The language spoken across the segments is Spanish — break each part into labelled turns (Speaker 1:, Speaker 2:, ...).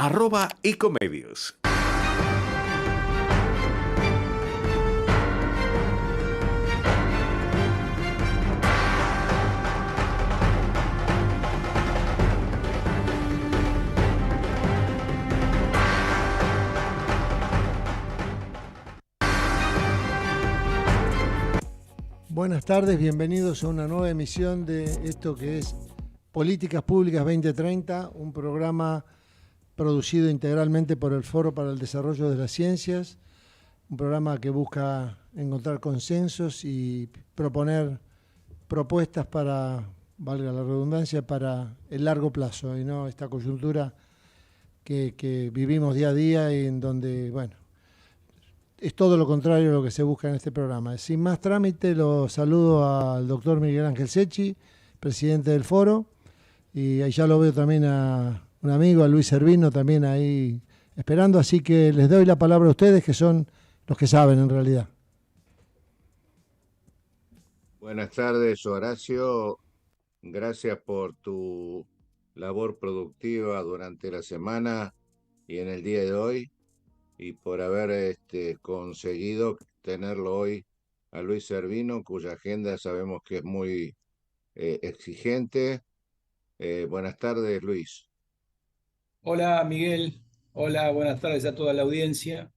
Speaker 1: @ecomedios.
Speaker 2: Buenas tardes, bienvenidos a una nueva emisión de esto que es Políticas Públicas 2030, un programa producido integralmente por el Foro para el Desarrollo de las Ciencias, un programa que busca encontrar consensos y proponer propuestas para, valga la redundancia, para el largo plazo y no esta coyuntura que vivimos día a día y en donde, bueno, es todo lo contrario a lo que se busca en este programa. Sin más trámite, lo saludo al doctor Miguel Ángel Secchi, presidente del Foro, y ahí ya lo veo también a un amigo, a Luis Servino, también ahí esperando, así que les doy la palabra a ustedes, que son los que saben en realidad.
Speaker 3: Buenas tardes, Horacio. Gracias por tu labor productiva durante la semana y en el día de hoy, y por haber conseguido tenerlo hoy a Luis Servino, cuya agenda sabemos que es muy exigente. Buenas tardes, Luis.
Speaker 4: Hola Miguel, hola, buenas tardes a toda la audiencia.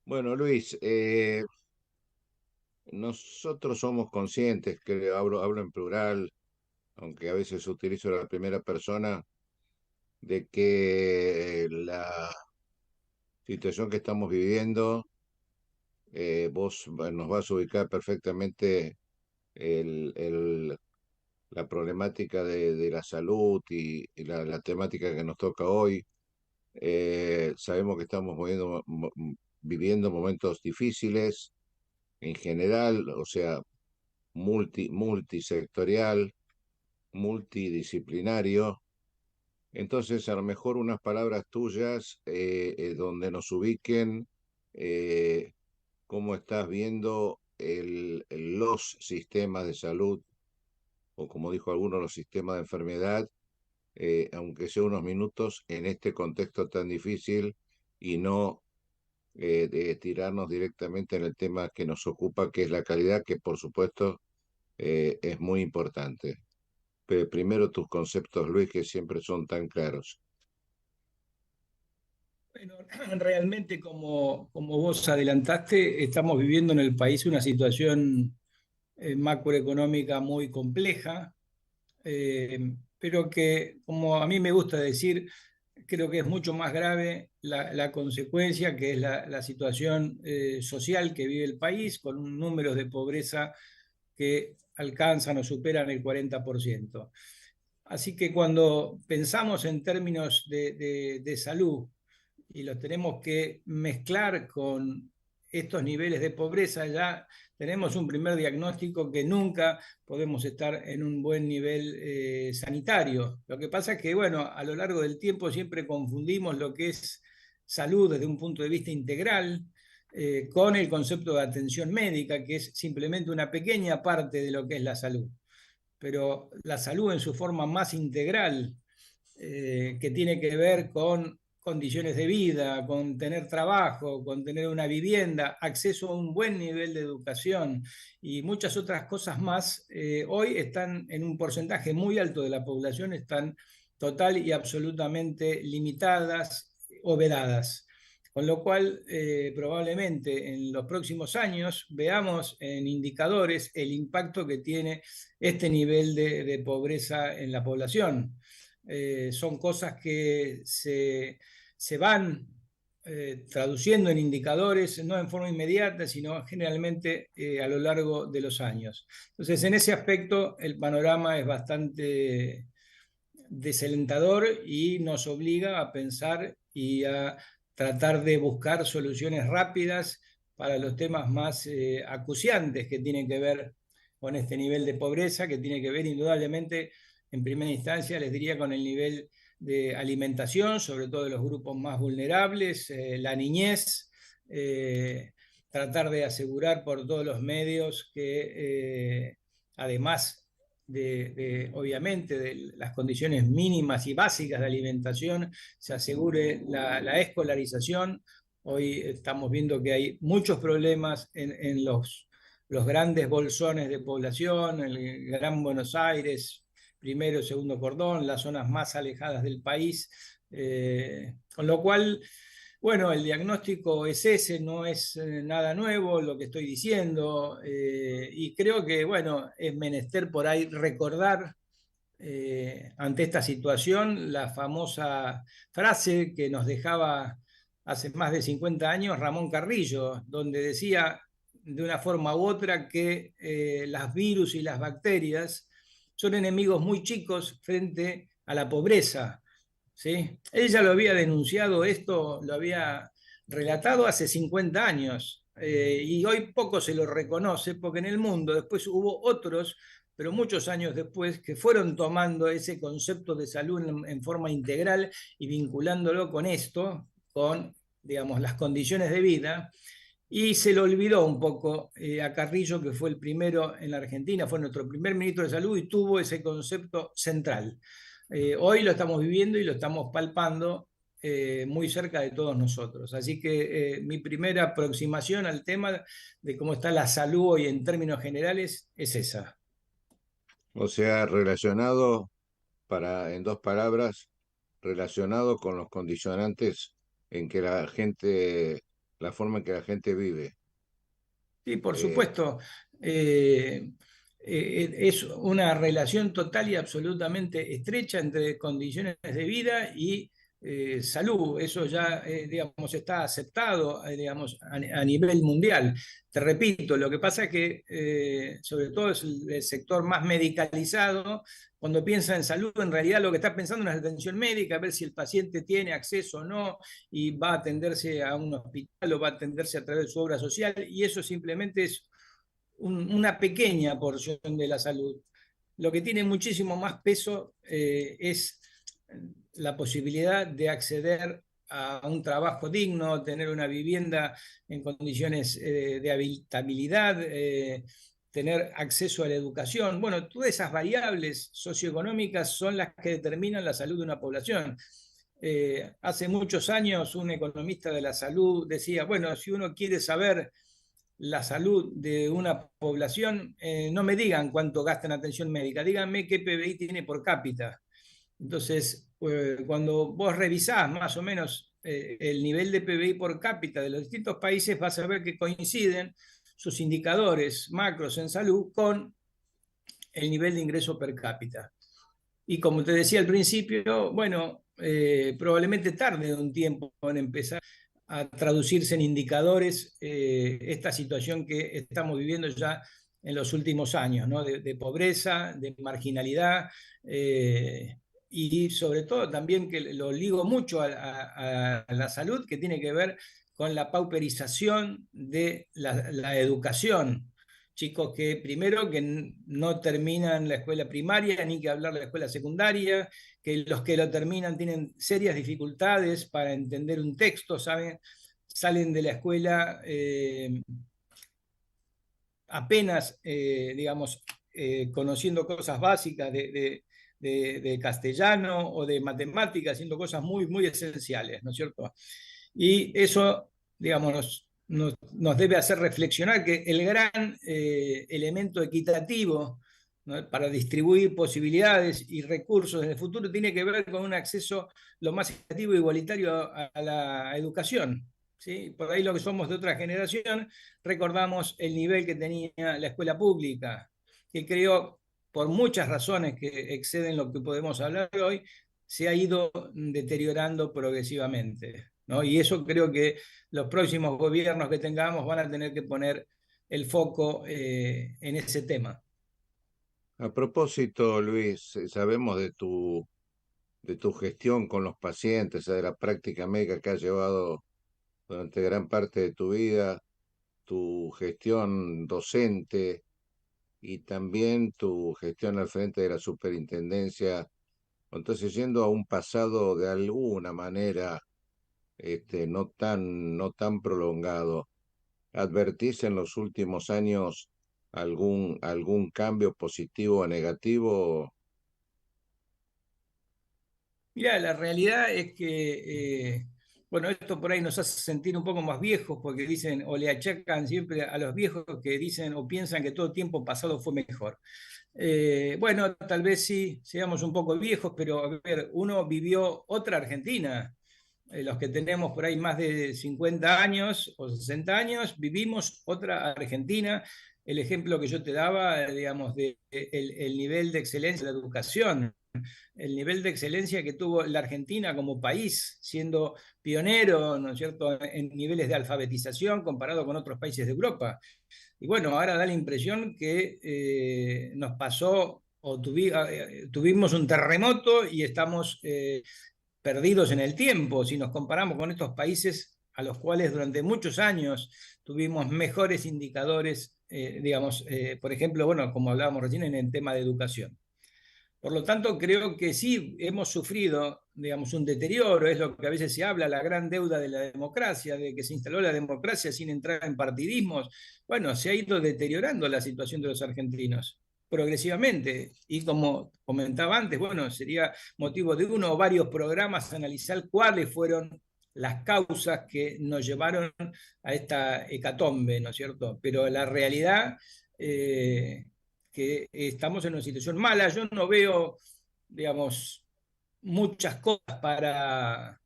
Speaker 3: Bueno, Luis, nosotros somos conscientes, que hablo en plural, aunque a veces utilizo la primera persona, de que la situación que estamos viviendo, vos nos vas a ubicar perfectamente la problemática de la salud y la temática que nos toca hoy. Sabemos que estamos viviendo momentos difíciles en general, o sea, multisectorial, multidisciplinario. Entonces, a lo mejor unas palabras tuyas donde nos ubiquen, eh, cómo estás viendo los sistemas de salud, o como dijo alguno, los sistemas de enfermedad, aunque sea unos minutos, en este contexto tan difícil, y no de tirarnos directamente en el tema que nos ocupa, que es la calidad, que por supuesto es muy importante. Pero primero tus conceptos, Luis, que siempre son tan claros.
Speaker 4: Bueno, realmente como vos adelantaste, estamos viviendo en el país una situación macroeconómica muy compleja, pero que, como a mí me gusta decir, creo que es mucho más grave la consecuencia, que es la situación social que vive el país, con un número de pobreza que alcanzan o superan el 40%. Así que cuando pensamos en términos de salud y los tenemos que mezclar con estos niveles de pobreza, ya tenemos un primer diagnóstico que nunca podemos estar en un buen nivel sanitario. Lo que pasa es que, bueno, a lo largo del tiempo siempre confundimos lo que es salud desde un punto de vista integral con el concepto de atención médica, que es simplemente una pequeña parte de lo que es la salud. Pero la salud en su forma más integral, que tiene que ver con condiciones de vida, con tener trabajo, con tener una vivienda, acceso a un buen nivel de educación y muchas otras cosas más, hoy están en un porcentaje muy alto de la población, están total y absolutamente limitadas o vedadas. Con lo cual, probablemente en los próximos años veamos en indicadores el impacto que tiene este nivel de pobreza en la población. Son cosas que se van traduciendo en indicadores, no en forma inmediata, sino generalmente a lo largo de los años. Entonces, en ese aspecto, el panorama es bastante desalentador y nos obliga a pensar y a tratar de buscar soluciones rápidas para los temas más acuciantes que tienen que ver con este nivel de pobreza, que tiene que ver indudablemente, en primera instancia, les diría, con el nivel de alimentación, sobre todo de los grupos más vulnerables, la niñez, tratar de asegurar por todos los medios que además obviamente, de las condiciones mínimas y básicas de alimentación, se asegure la escolarización. Hoy estamos viendo que hay muchos problemas en los grandes bolsones de población, el Gran Buenos Aires, primero y segundo cordón, las zonas más alejadas del país, con lo cual, bueno, el diagnóstico es ese, no es nada nuevo lo que estoy diciendo, y creo que, bueno, es menester por ahí recordar ante esta situación la famosa frase que nos dejaba hace más de 50 años Ramón Carrillo, donde decía de una forma u otra que las virus y las bacterias son enemigos muy chicos frente a la pobreza. ¿Sí? Ella lo había denunciado esto, lo había relatado hace 50 años, y hoy poco se lo reconoce porque en el mundo después hubo otros, pero muchos años después, que fueron tomando ese concepto de salud en forma integral y vinculándolo con esto, con, digamos, las condiciones de vida. Y se le olvidó un poco a Carrillo, que fue el primero en la Argentina, fue nuestro primer ministro de Salud y tuvo ese concepto central. Hoy lo estamos viviendo y lo estamos palpando muy cerca de todos nosotros. Así que mi primera aproximación al tema de cómo está la salud hoy en términos generales es esa.
Speaker 3: O sea, relacionado, en dos palabras, relacionado con los condicionantes en que la forma en que la gente vive.
Speaker 4: Sí, por
Speaker 3: Eh,
Speaker 4: supuesto. Es una relación total y absolutamente estrecha entre condiciones de vida y salud. Eso ya, digamos, está aceptado, digamos, a nivel mundial. Te repito, lo que pasa es que, sobre todo es el sector más medicalizado, cuando piensa en salud, en realidad lo que está pensando es en la atención médica, a ver si el paciente tiene acceso o no, y va a atenderse a un hospital o va a atenderse a través de su obra social, y eso simplemente es una pequeña porción de la salud. Lo que tiene muchísimo más peso es la posibilidad de acceder a un trabajo digno, tener una vivienda en condiciones de habitabilidad, tener acceso a la educación. Bueno, todas esas variables socioeconómicas son las que determinan la salud de una población. Hace muchos años un economista de la salud decía, bueno, si uno quiere saber la salud de una población, no me digan cuánto gasta en atención médica, díganme qué PBI tiene por cápita. Entonces, cuando vos revisás más o menos el nivel de PBI por cápita de los distintos países, vas a ver que coinciden sus indicadores macros en salud con el nivel de ingreso per cápita. Y como te decía al principio, bueno, probablemente tarde un tiempo en empezar a traducirse en indicadores esta situación que estamos viviendo ya en los últimos años, ¿no? De pobreza, de marginalidad, y sobre todo también que lo ligo mucho a la salud, que tiene que ver con la pauperización de la educación. Chicos que primero que no terminan la escuela primaria, ni que hablar de la escuela secundaria, que los que lo terminan tienen serias dificultades para entender un texto, ¿saben? Salen de la escuela apenas, digamos, conociendo cosas básicas de castellano o de matemáticas, haciendo cosas muy, muy esenciales, ¿no es cierto? Y eso, digamos, nos debe hacer reflexionar que el gran elemento equitativo, ¿no? Para distribuir posibilidades y recursos en el futuro tiene que ver con un acceso lo más equitativo e igualitario a la educación. ¿Sí? Por ahí lo que somos de otra generación, recordamos el nivel que tenía la escuela pública, que creo, por muchas razones que exceden lo que podemos hablar hoy, se ha ido deteriorando progresivamente, ¿no? Y eso creo que los próximos gobiernos que tengamos van a tener que poner el foco en ese tema.
Speaker 3: a propósito, Luis, sabemos de tu gestión con los pacientes, de la práctica médica que has llevado durante gran parte de tu vida, tu gestión docente y también tu gestión al frente de la superintendencia. Entonces, yendo a un pasado de alguna manera no tan prolongado, ¿advertís en los últimos años algún cambio positivo o negativo?
Speaker 4: Mira, la realidad es que, bueno, esto por ahí nos hace sentir un poco más viejos porque dicen o le achacan siempre a los viejos que dicen o piensan que todo tiempo pasado fue mejor. Bueno, tal vez sí, seamos un poco viejos, pero a ver, uno vivió otra Argentina. Los que tenemos por ahí más de 50 años o 60 años, vivimos otra Argentina. El ejemplo que yo te daba, digamos, el nivel de excelencia de la educación, el nivel de excelencia que tuvo la Argentina como país, siendo pionero, ¿no es cierto?, en niveles de alfabetización comparado con otros países de Europa. Y bueno, ahora da la impresión que nos pasó o tuvimos un terremoto y estamos perdidos en el tiempo si nos comparamos con estos países a los cuales durante muchos años tuvimos mejores indicadores, digamos, por ejemplo, bueno, como hablábamos recién en el tema de educación. Por lo tanto, creo que sí hemos sufrido, digamos, un deterioro, es lo que a veces se habla, la gran deuda de la democracia, de que se instaló la democracia sin entrar en partidismos. Bueno, se ha ido deteriorando la situación de los argentinos progresivamente. Y como comentaba antes, bueno, sería motivo de uno o varios programas analizar cuáles fueron las causas que nos llevaron a esta hecatombe, ¿no es cierto? Pero la realidad... que estamos en una situación mala. Yo no veo, digamos, muchas cosas para,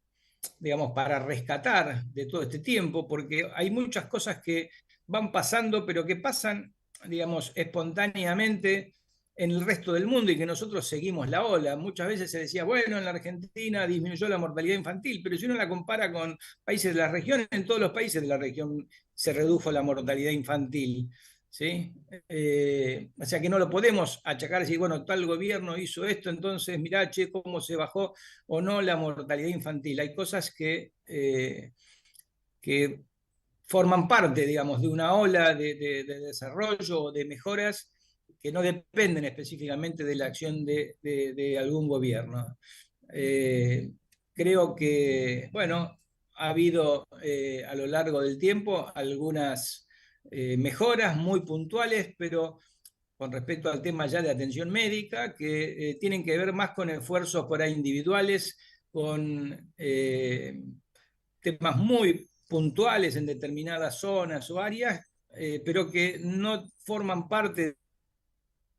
Speaker 4: digamos, para rescatar de todo este tiempo, porque hay muchas cosas que van pasando, pero que pasan, digamos, espontáneamente en el resto del mundo y que nosotros seguimos la ola. Muchas veces se decía, bueno, en la Argentina disminuyó la mortalidad infantil, pero si uno la compara con países de la región, en todos los países de la región se redujo la mortalidad infantil. ¿Sí? O sea que no lo podemos achacar y decir, bueno, tal gobierno hizo esto, entonces mirá, che, cómo se bajó o no la mortalidad infantil. Hay cosas que forman parte, digamos, de una ola de desarrollo o de mejoras que no dependen específicamente de la acción de algún gobierno. Creo que, bueno, ha habido a lo largo del tiempo algunas mejoras muy puntuales, pero con respecto al tema ya de atención médica, que tienen que ver más con esfuerzos por ahí individuales, con temas muy puntuales en determinadas zonas o áreas, pero que no forman parte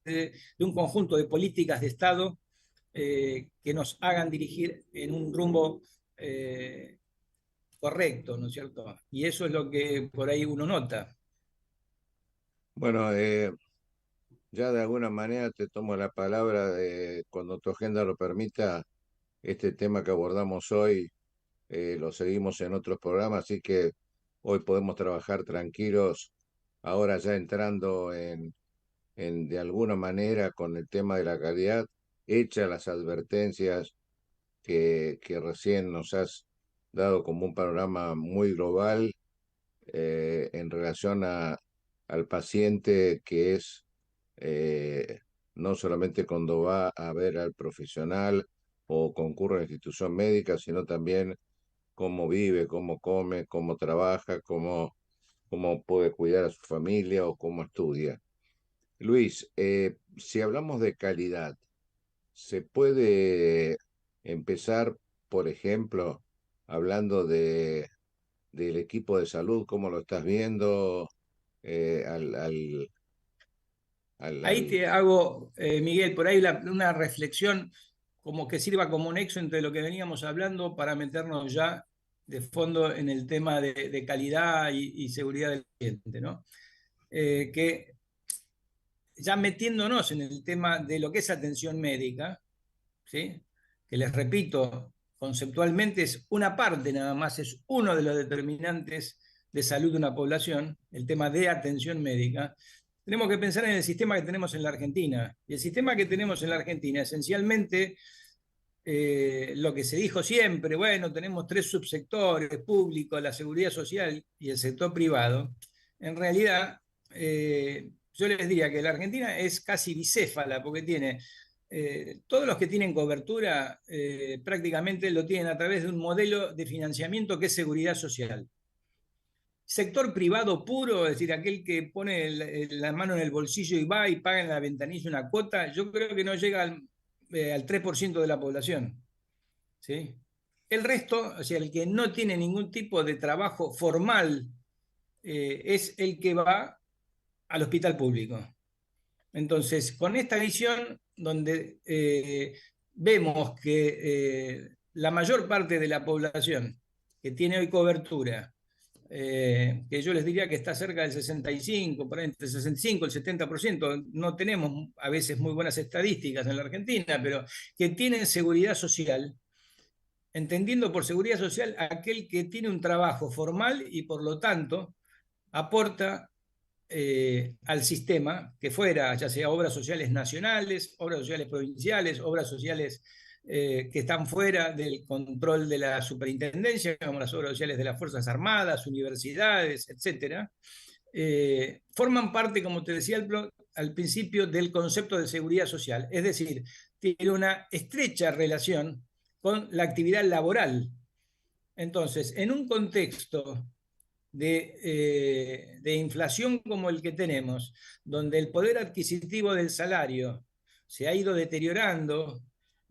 Speaker 4: de un conjunto de políticas de Estado que nos hagan dirigir en un rumbo correcto, ¿no es cierto? Y eso es lo que por ahí uno nota.
Speaker 3: Bueno, ya de alguna manera te tomo la palabra de cuando tu agenda lo permita, este tema que abordamos hoy lo seguimos en otros programas, así que hoy podemos trabajar tranquilos, ahora ya entrando de alguna manera con el tema de la calidad, hechas las advertencias que recién nos has dado como un panorama muy global en relación al paciente que es eh, no solamente cuando va a ver al profesional o concurre a la institución médica, sino también cómo vive, cómo come, cómo trabaja, cómo puede cuidar a su familia o cómo estudia. Luis, si hablamos de calidad, ¿se puede empezar, por ejemplo, hablando del equipo de salud, cómo lo estás viendo, eh, al, al,
Speaker 4: Ahí
Speaker 3: al...
Speaker 4: te hago, Miguel, por ahí una reflexión como que sirva como nexo entre lo que veníamos hablando para meternos ya de fondo en el tema de calidad y seguridad del cliente, ¿no? Que ya metiéndonos en el tema de lo que es atención médica, ¿sí? Que les repito, conceptualmente es una parte nada más, es uno de los determinantes de salud de una población, el tema de atención médica. Tenemos que pensar en el sistema que tenemos en la Argentina. Y el sistema que tenemos en la Argentina, esencialmente, lo que se dijo siempre, bueno, tenemos tres subsectores, público, la seguridad social y el sector privado. En realidad, yo les diría que la Argentina es casi bicéfala, porque tiene todos los que tienen cobertura prácticamente lo tienen a través de un modelo de financiamiento que es seguridad social. sector privado puro, es decir, aquel que pone la mano en el bolsillo y va y paga en la ventanilla una cuota, yo creo que no llega al 3% de la población, ¿sí? El resto, o sea, el que no tiene ningún tipo de trabajo formal, es el que va al hospital público. Entonces, con esta visión donde vemos que la mayor parte de la población que tiene hoy cobertura, que yo les diría que está cerca del 65, por ahí, entre el 65 y el 70%, no tenemos a veces muy buenas estadísticas en la Argentina, pero que tienen seguridad social, entendiendo por seguridad social aquel que tiene un trabajo formal y por lo tanto aporta al sistema, que fuera ya sea obras sociales nacionales, obras sociales provinciales, obras sociales que están fuera del control de la superintendencia, como las obras sociales de las Fuerzas Armadas, universidades, etc. Forman parte, como te decía al principio, del concepto de seguridad social, es decir, tiene una estrecha relación con la actividad laboral. Entonces, en un contexto de inflación como el que tenemos, donde el poder adquisitivo del salario se ha ido deteriorando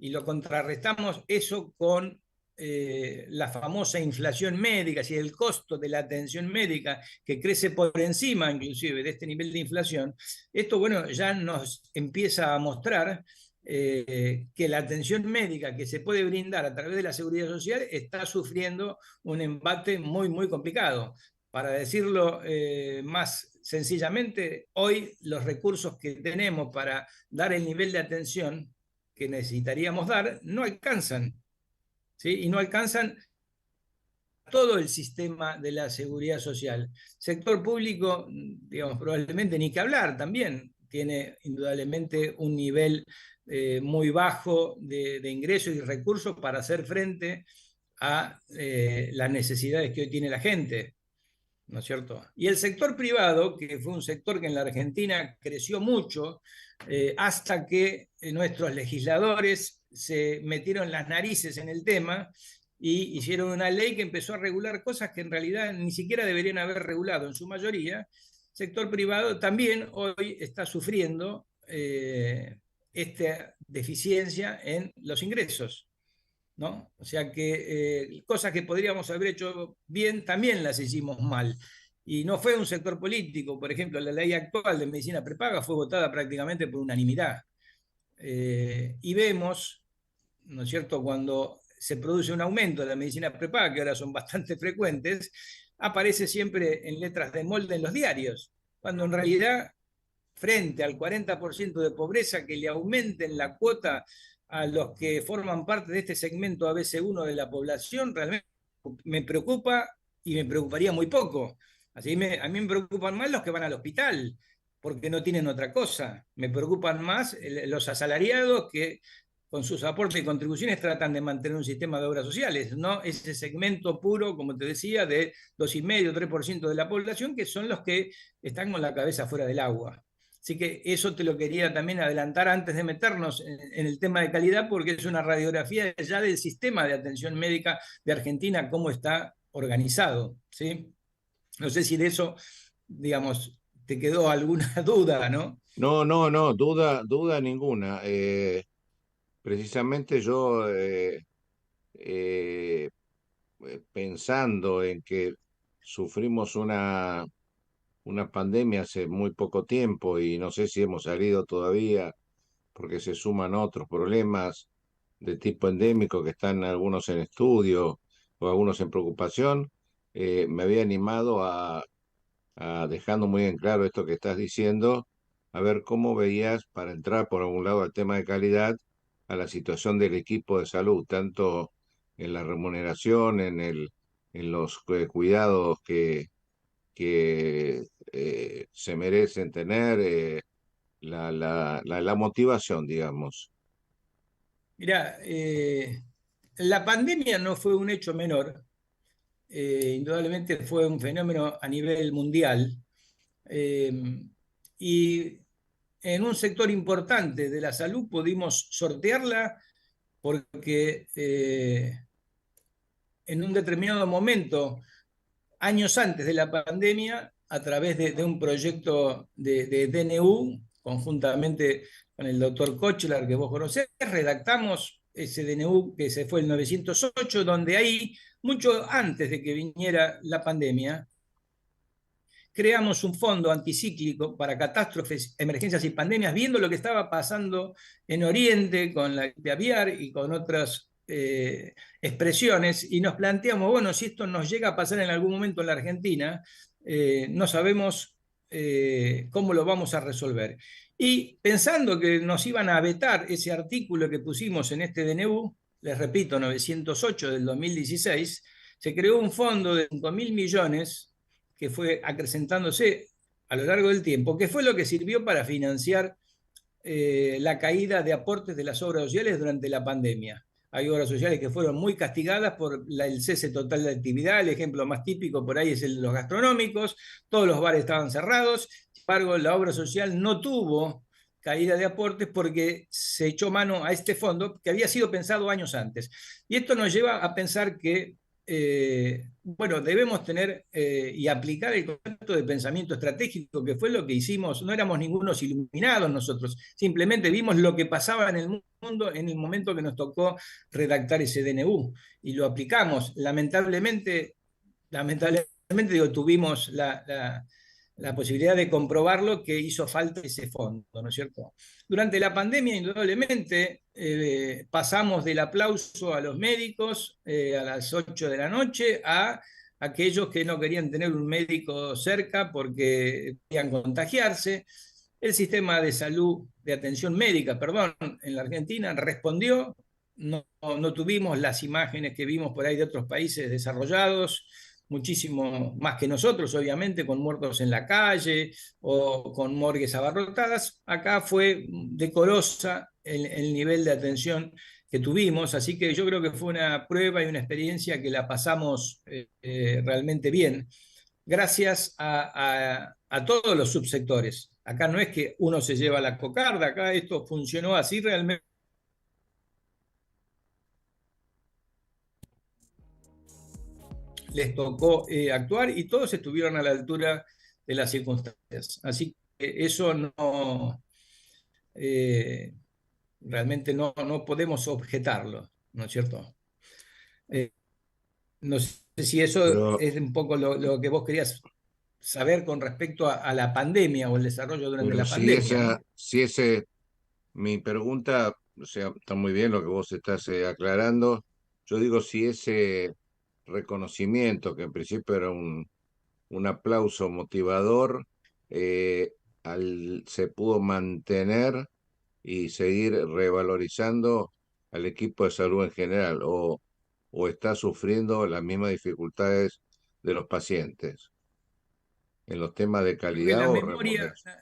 Speaker 4: y lo contrarrestamos eso con la famosa inflación médica, y el costo de la atención médica que crece por encima inclusive de este nivel de inflación, esto bueno, ya nos empieza a mostrar que la atención médica que se puede brindar a través de la seguridad social está sufriendo un embate muy, muy complicado. Para decirlo más sencillamente, hoy los recursos que tenemos para dar el nivel de atención que necesitaríamos dar no alcanzan, ¿sí? Y no alcanzan todo el sistema de la seguridad social. Sector público, digamos, probablemente ni que hablar también, tiene indudablemente un nivel muy bajo de ingresos y recursos para hacer frente a las necesidades que hoy tiene la gente, ¿no es cierto? Y el sector privado, que fue un sector que en la Argentina creció mucho, hasta que nuestros legisladores se metieron las narices en el tema y hicieron una ley que empezó a regular cosas que en realidad ni siquiera deberían haber regulado en su mayoría. Sector privado también hoy está sufriendo esta deficiencia en los ingresos, ¿no? O sea que cosas que podríamos haber hecho bien, también las hicimos mal. Y no fue un sector político, por ejemplo, la ley actual de medicina prepaga fue votada prácticamente por unanimidad. Y vemos, ¿no es cierto?, cuando se produce un aumento de la medicina prepaga, que ahora son bastante frecuentes, aparece siempre en letras de molde en los diarios, cuando en realidad, frente al 40% de pobreza, que le aumenten la cuota a los que forman parte de este segmento ABC1 de la población, realmente me preocupa y me preocuparía muy poco. A mí me preocupan más los que van al hospital, porque no tienen otra cosa. Me preocupan más los asalariados que con sus aportes y contribuciones tratan de mantener un sistema de obras sociales, no ese segmento puro, como te decía, de 2,5-3% de la población, que son los que están con la cabeza fuera del agua. Así que eso te lo quería también adelantar antes de meternos en el tema de calidad, porque es una radiografía ya del sistema de atención médica de Argentina, cómo está organizado, ¿sí? No sé si de eso, digamos, te quedó alguna duda, ¿no?
Speaker 3: No, no, no, duda ninguna. Precisamente yo, eh, pensando en que sufrimos una pandemia hace muy poco tiempo y no sé si hemos salido todavía porque se suman otros problemas de tipo endémico que están algunos en estudio o algunos en preocupación, me había animado dejando muy en claro esto que estás diciendo, a ver cómo veías para entrar por algún lado al tema de calidad, a la situación del equipo de salud, tanto en la remuneración, en los cuidados que se merecen tener, la motivación, digamos.
Speaker 4: Mirá, la pandemia no fue un hecho menor, indudablemente fue un fenómeno a nivel mundial, eh, y en un sector importante de la salud pudimos sortearla porque en un determinado momento años antes de la pandemia, a través de un proyecto de DNU, conjuntamente con el doctor Kochler, que vos conocés, redactamos ese DNU que se fue el 908, donde ahí, mucho antes de que viniera la pandemia, creamos un fondo anticíclico para catástrofes, emergencias y pandemias, viendo lo que estaba pasando en Oriente con la gripe aviar y con otras expresiones, y nos planteamos, bueno, si esto nos llega a pasar en algún momento en la Argentina, no sabemos cómo lo vamos a resolver. Y pensando que nos iban a vetar ese artículo que pusimos en este DNU, les repito, 908 del 2016, se creó un fondo de 5.000 millones que fue acrecentándose a lo largo del tiempo, que fue lo que sirvió para financiar la caída de aportes de las obras sociales durante la pandemia. Hay obras sociales que fueron muy castigadas por el cese total de actividad. El ejemplo más típico por ahí es el de los gastronómicos. Todos los bares estaban cerrados. Sin embargo, la obra social no tuvo caída de aportes porque se echó mano a este fondo que había sido pensado años antes. Y esto nos lleva a pensar que bueno, debemos tener y aplicar el concepto de pensamiento estratégico, que fue lo que hicimos. No éramos ningunos iluminados nosotros, simplemente vimos lo que pasaba en el mundo en el momento que nos tocó redactar ese DNU y lo aplicamos. Lamentablemente digo, tuvimos la posibilidad de comprobarlo, que hizo falta ese fondo, ¿no es cierto? Durante la pandemia, indudablemente, pasamos del aplauso a los médicos a las 8 de la noche a aquellos que no querían tener un médico cerca porque querían contagiarse. El sistema de salud, de atención médica, perdón, en la Argentina respondió. No tuvimos las imágenes que vimos por ahí de otros países desarrollados, muchísimo más que nosotros, obviamente, con muertos en la calle o con morgues abarrotadas. Acá fue decorosa el nivel de atención que tuvimos, así que yo creo que fue una prueba y una experiencia que la pasamos realmente bien, gracias a todos los subsectores. Acá no es que uno se lleva la cocarda, acá esto funcionó así realmente. Les tocó actuar y todos estuvieron a la altura de las circunstancias. Así que eso no, realmente no podemos objetarlo, ¿no es cierto? No sé si eso
Speaker 3: Pero,
Speaker 4: es un poco lo que vos querías saber con respecto a la pandemia o el desarrollo durante
Speaker 3: pero
Speaker 4: la pandemia, ¿no?
Speaker 3: si ese, mi pregunta, o sea, está muy bien lo que vos estás aclarando. Yo digo si ese reconocimiento, que en principio era un aplauso motivador, eh, se pudo mantener y seguir revalorizando al equipo de salud en general, o está sufriendo las mismas dificultades de los pacientes en los temas de
Speaker 4: Creo que
Speaker 3: calidad o remuneración.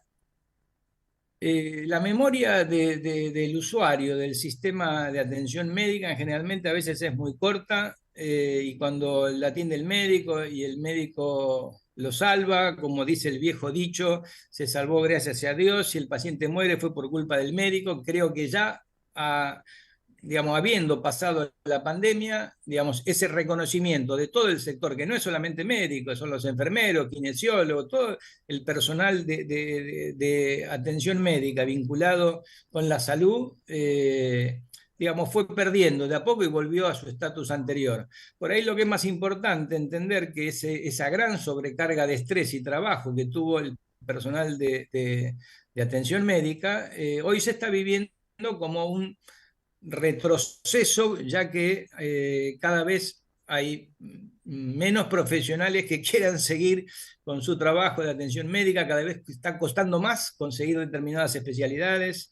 Speaker 4: la memoria del usuario del sistema de atención médica generalmente a veces es muy corta, y cuando la atiende el médico y el médico lo salva, como dice el viejo dicho, se salvó gracias a Dios. Si el paciente muere fue por culpa del médico. Creo que ya digamos, habiendo pasado la pandemia, digamos, ese reconocimiento de todo el sector, que no es solamente médico, son los enfermeros, kinesiólogos, todo el personal de atención médica vinculado con la salud, digamos, fue perdiendo de a poco y volvió a su estatus anterior. Por ahí lo que es más importante, entender que esa gran sobrecarga de estrés y trabajo que tuvo el personal de atención médica, hoy se está viviendo como un retroceso, ya que cada vez hay menos profesionales que quieran seguir con su trabajo de atención médica, cada vez está costando más conseguir determinadas especialidades,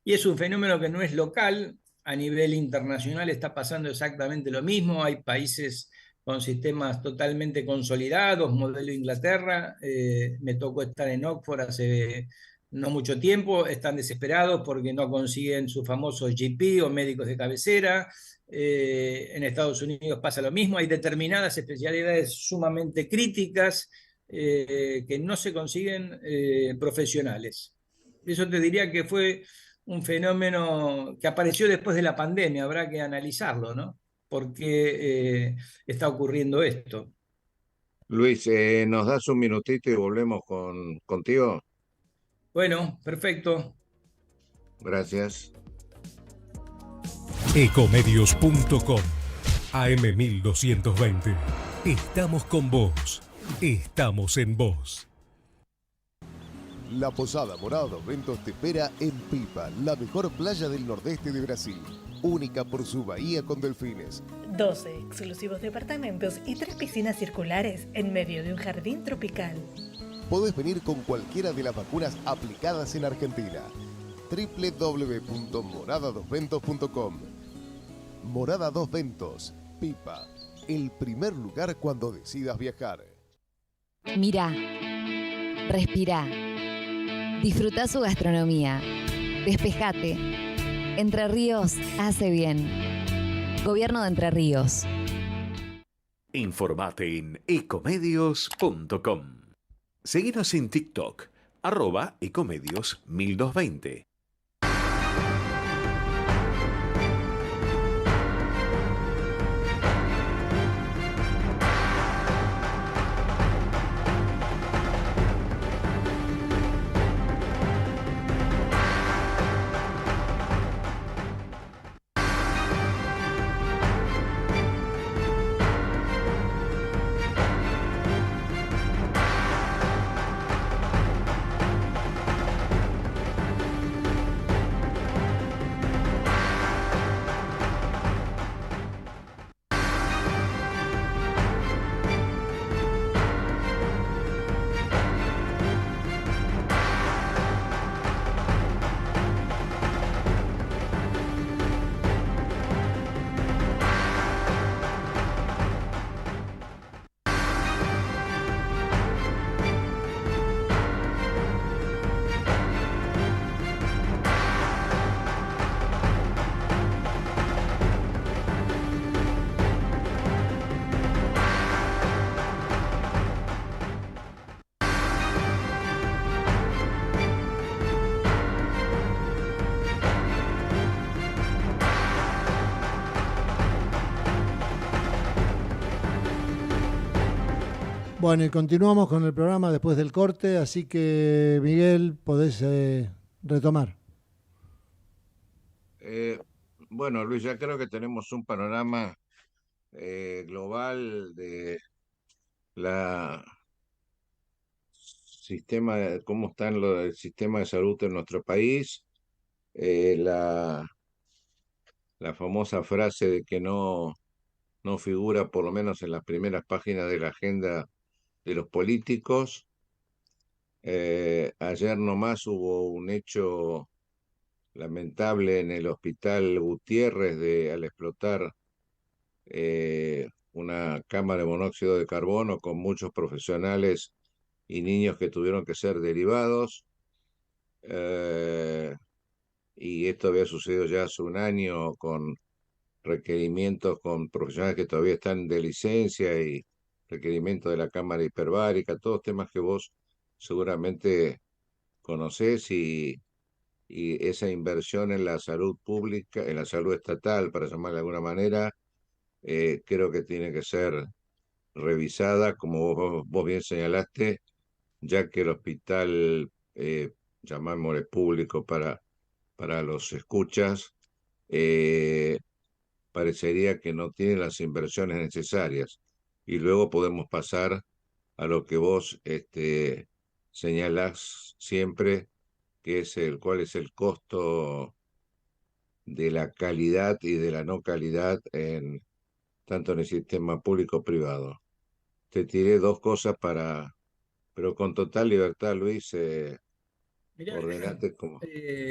Speaker 4: y es un fenómeno que no es local. A nivel internacional está pasando exactamente lo mismo. Hay países con sistemas totalmente consolidados, modelo Inglaterra. Me tocó estar en Oxford hace no mucho tiempo. Están desesperados porque no consiguen sus famosos GP o médicos de cabecera. En Estados Unidos pasa lo mismo. Hay determinadas especialidades sumamente críticas que no se consiguen profesionales. Eso te diría que fue un fenómeno que apareció después de la pandemia. Habrá que analizarlo, ¿no? ¿Por qué está ocurriendo esto?
Speaker 3: Luis, ¿nos das un minutito y volvemos contigo?
Speaker 4: Bueno, perfecto.
Speaker 3: Gracias.
Speaker 1: Ecomedios.com AM1220. Estamos con vos. Estamos en vos.
Speaker 5: La Posada Morada dos Ventos te espera en Pipa, la mejor playa del nordeste de Brasil. Única por su bahía con delfines.
Speaker 6: 12 exclusivos departamentos y 3 piscinas circulares en medio de un jardín tropical.
Speaker 5: Podés venir con cualquiera de las vacunas aplicadas en Argentina. www.moradadosventos.com. Morada Dos Ventos, Pipa, el primer lugar cuando decidas viajar.
Speaker 7: Mirá, respirá, disfrutá su gastronomía, despejate. Entre Ríos hace bien. Gobierno de Entre Ríos.
Speaker 8: Informate en ecomedios.com. Seguinos en TikTok, @ecomedios1220.
Speaker 2: Bueno, y continuamos con el programa después del corte, así que Miguel, podés retomar.
Speaker 3: Bueno, Luis, ya creo que tenemos un panorama global de la cómo está el sistema de salud en nuestro país. La famosa frase de que no figura, por lo menos en las primeras páginas de la agenda de los políticos. Ayer nomás hubo un hecho lamentable en el Hospital Gutiérrez al explotar una cámara de monóxido de carbono con muchos profesionales y niños que tuvieron que ser derivados. Y esto había sucedido ya hace un año con requerimientos con profesionales que todavía están de licencia y requerimientos de la cámara hiperbárica, todos temas que vos seguramente conocés y esa inversión en la salud pública, en la salud estatal, para llamarla de alguna manera, creo que tiene que ser revisada, como vos bien señalaste, ya que el hospital, llamémosle público para los escuchas, eh, parecería que no tiene las inversiones necesarias. Y luego podemos pasar a lo que vos señalás siempre, que es cuál es el costo de la calidad y de la no calidad tanto en el sistema público o privado. Te tiré dos cosas pero con total libertad, Luis,
Speaker 4: Mirá,
Speaker 3: ordenate como.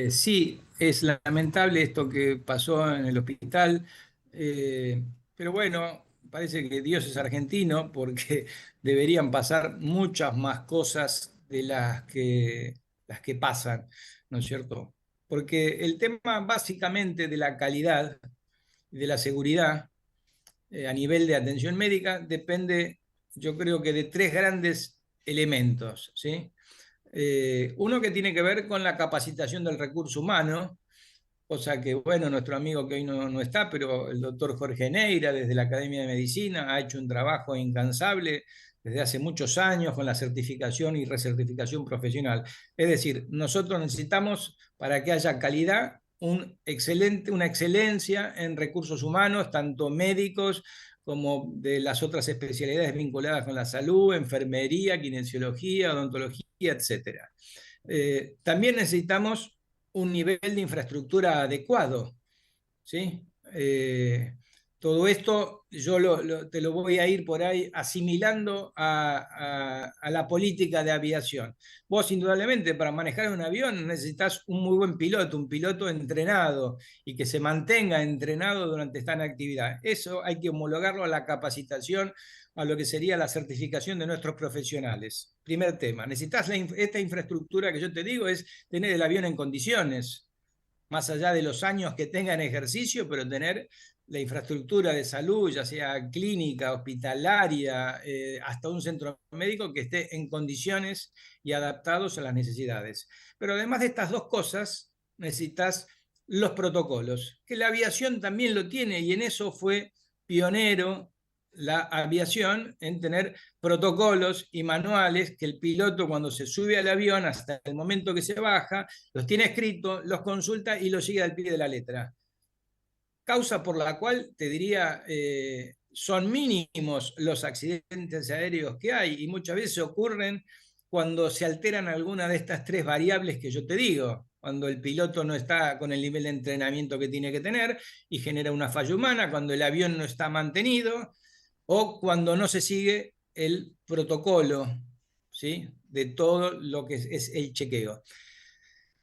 Speaker 4: sí, es lamentable esto que pasó en el hospital, pero bueno, parece que Dios es argentino porque deberían pasar muchas más cosas de las que pasan, ¿no es cierto? Porque el tema básicamente de la calidad y de la seguridad a nivel de atención médica depende, yo creo que de tres grandes elementos, ¿sí? Uno que tiene que ver con la capacitación del recurso humano, cosa que, bueno, nuestro amigo que hoy no está, pero el doctor Jorge Neira, desde la Academia de Medicina, ha hecho un trabajo incansable desde hace muchos años con la certificación y recertificación profesional. Es decir, nosotros necesitamos, para que haya calidad, una excelencia en recursos humanos, tanto médicos como de las otras especialidades vinculadas con la salud, enfermería, kinesiología, odontología, etc. También necesitamos un nivel de infraestructura adecuado, ¿sí? Todo esto yo te lo voy a ir por ahí asimilando a la política de aviación. Vos, indudablemente, para manejar un avión necesitas un muy buen piloto, un piloto entrenado y que se mantenga entrenado durante esta actividad. Eso hay que homologarlo a la capacitación, a lo que sería la certificación de nuestros profesionales. Primer tema, necesitas esta infraestructura que yo te digo, es tener el avión en condiciones, más allá de los años que tenga en ejercicio, pero tener la infraestructura de salud, ya sea clínica, hospitalaria, hasta un centro médico que esté en condiciones y adaptados a las necesidades. Pero además de estas dos cosas, necesitas los protocolos, que la aviación también lo tiene, y en eso fue pionero la aviación, en tener protocolos y manuales que el piloto, cuando se sube al avión hasta el momento que se baja, los tiene escritos, los consulta y los sigue al pie de la letra. Causa por la cual, te diría, son mínimos los accidentes aéreos que hay, y muchas veces ocurren cuando se alteran alguna de estas tres variables que yo te digo, cuando el piloto no está con el nivel de entrenamiento que tiene que tener y genera una falla humana, cuando el avión no está mantenido, o cuando no se sigue el protocolo, ¿sí?, de todo lo que es el chequeo.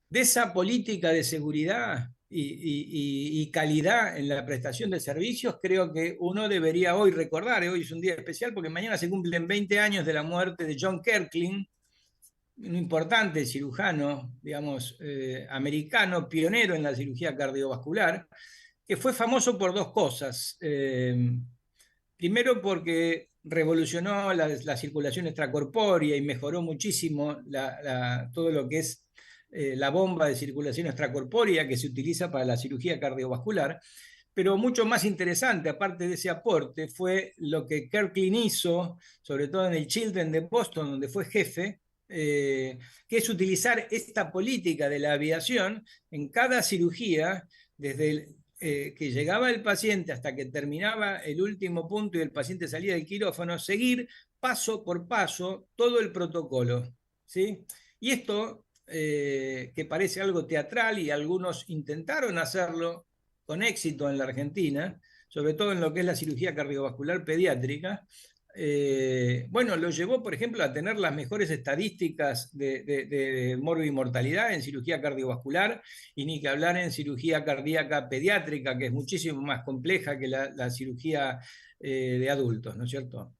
Speaker 4: De esa política de seguridad y calidad en la prestación de servicios, creo que uno debería hoy recordar. Hoy es un día especial porque mañana se cumplen 20 años de la muerte de John Kirkland, un importante cirujano, digamos, americano, pionero en la cirugía cardiovascular, que fue famoso por dos cosas. Primero, porque revolucionó la circulación extracorpórea y mejoró muchísimo todo lo que es la bomba de circulación extracorpórea que se utiliza para la cirugía cardiovascular. Pero mucho más interesante, aparte de ese aporte, fue lo que Kirkland hizo, sobre todo en el Children de Boston, donde fue jefe, que es utilizar esta política de la aviación en cada cirugía, desde que llegaba el paciente hasta que terminaba el último punto y el paciente salía del quirófano, seguir paso por paso todo el protocolo, ¿sí? Y esto, que parece algo teatral, y algunos intentaron hacerlo con éxito en la Argentina, sobre todo en lo que es la cirugía cardiovascular pediátrica, bueno, lo llevó, por ejemplo, a tener las mejores estadísticas de morbimortalidad en cirugía cardiovascular, y ni que hablar en cirugía cardíaca pediátrica, que es muchísimo más compleja que la cirugía de adultos, ¿no es cierto?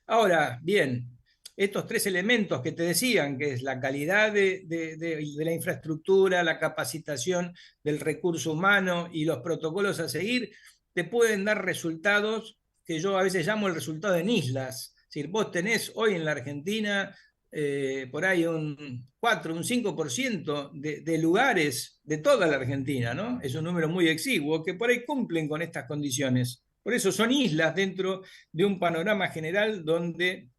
Speaker 4: Ahora, bien, estos tres elementos que te decían, que es la calidad de la infraestructura, la capacitación del recurso humano y los protocolos a seguir, te pueden dar resultados que yo a veces llamo el resultado en islas. Es decir, vos tenés hoy en la Argentina por ahí un 4, un 5% de lugares de toda la Argentina, ¿no? Es un número muy exiguo, que por ahí cumplen con estas condiciones. Por eso son islas dentro de un panorama general donde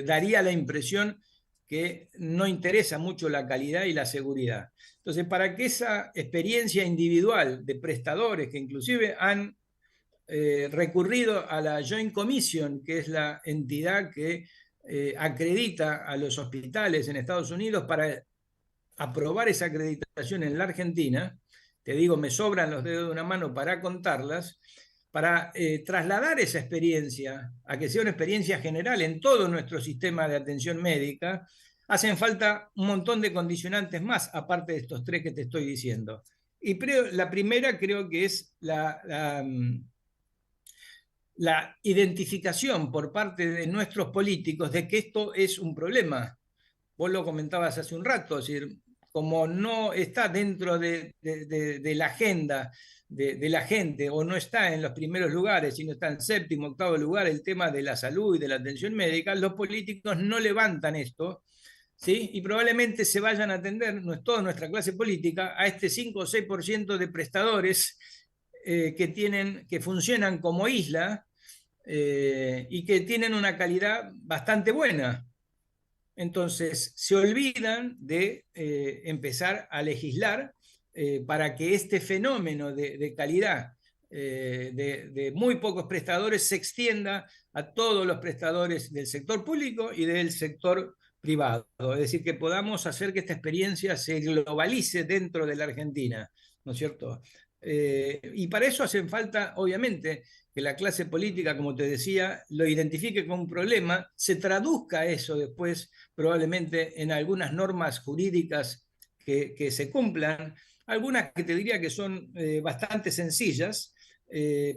Speaker 4: daría la impresión que no interesa mucho la calidad y la seguridad. Entonces, para que esa experiencia individual de prestadores que inclusive han recurrido a la Joint Commission, que es la entidad que acredita a los hospitales en Estados Unidos, para aprobar esa acreditación en la Argentina, te digo, me sobran los dedos de una mano para contarlas, para trasladar esa experiencia a que sea una experiencia general en todo nuestro sistema de atención médica, hacen falta un montón de condicionantes más, aparte de estos tres que te estoy diciendo. Y la primera creo que es la identificación por parte de nuestros políticos de que esto es un problema. Vos lo comentabas hace un rato, es decir, como no está dentro de la agenda de la gente, o no está en los primeros lugares, sino está en séptimo, octavo lugar el tema de la salud y de la atención médica, los políticos no levantan esto ¿sí? Y probablemente se vayan a atender toda nuestra clase política a este 5 o 6% de prestadores que funcionan como isla y que tienen una calidad bastante buena. Entonces, se olvidan de empezar a legislar para que este fenómeno de calidad de muy pocos prestadores se extienda a todos los prestadores del sector público y del sector privado. Es decir, que podamos hacer que esta experiencia se globalice dentro de la Argentina, ¿no es cierto? Y para eso hacen falta, obviamente, que la clase política, como te decía, lo identifique como un problema, se traduzca eso después probablemente en algunas normas jurídicas que se cumplan, algunas que te diría que son bastante sencillas,